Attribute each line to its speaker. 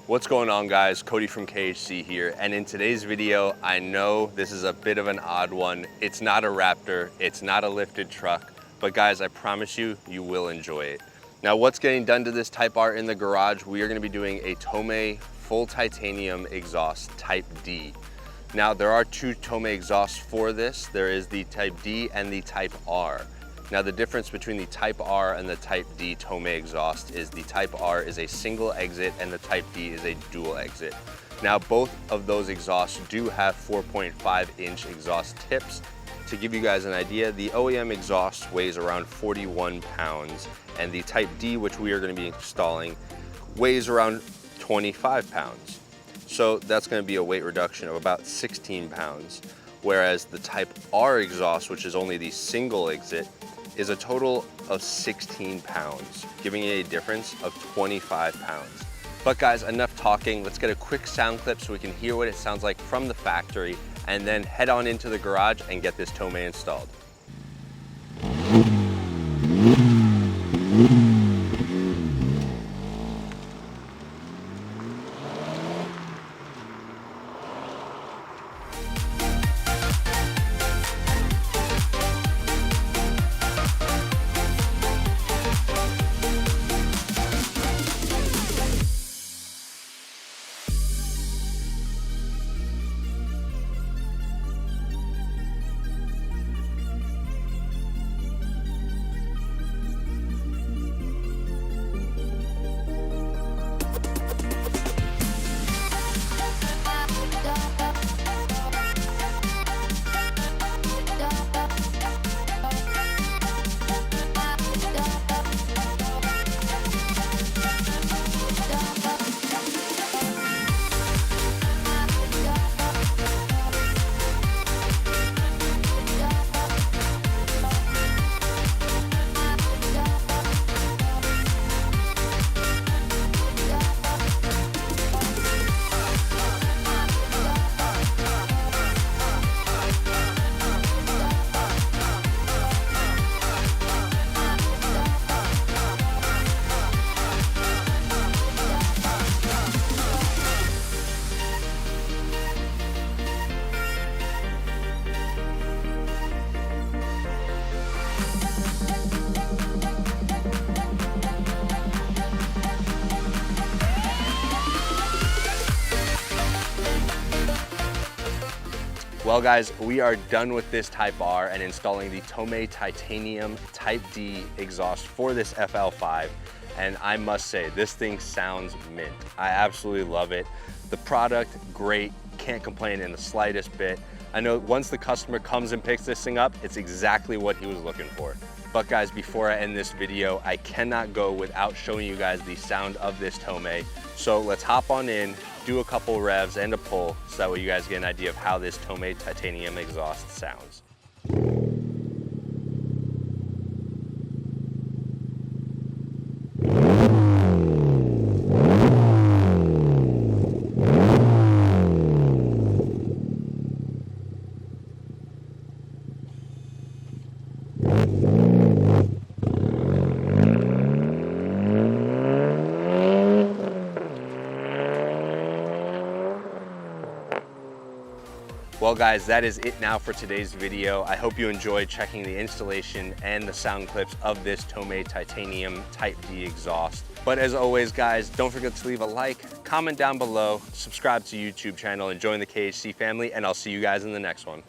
Speaker 1: What's going on, guys? Cody from KHC here, and in today's video, I know this is a bit of an odd one. It's not a Raptor, it's not a lifted truck, but guys, I promise you, you will enjoy it. Now, what's getting done to this Type R in the garage? We are gonna be doing a Tomei full titanium exhaust Type D. Now, there are two Tomei exhausts for this. There is the Type D and the Type R. Now, the difference between the Type R and the Type D Tomei exhaust is the Type R is a single exit and the Type D is a dual exit. Now, both of those exhausts do have 4.5-inch exhaust tips. To give you guys an idea, the OEM exhaust weighs around 41 pounds, and the Type D, which we are going to be installing, weighs around 25 pounds. So that's going to be a weight reduction of about 16 pounds. Whereas the Type R exhaust, which is only the single exit, is a total of 16 pounds, giving it a difference of 25 pounds. But guys, enough talking. Let's get a quick sound clip so we can hear what it sounds like from the factory, and then head on into the garage and get this Tomei installed. Well guys, we are done with this Type R and installing the Tomei Titanium Type D exhaust for this FL5. And I must say, this thing sounds mint. I absolutely love it. The product, great, can't complain in the slightest bit. I know once the customer comes and picks this thing up, it's exactly what he was looking for. But guys, before I end this video, I cannot go without showing you guys the sound of this Tomei. So let's hop on in, do a couple revs and a pull, so that way you guys get an idea of how this Tomei titanium exhaust sounds. Well guys, that is it now for today's video. I hope you enjoyed checking the installation and the sound clips of this Tomei Titanium Type D exhaust. But as always guys, don't forget to leave a like, comment down below, subscribe to the YouTube channel, and join the KHC family, and I'll see you guys in the next one.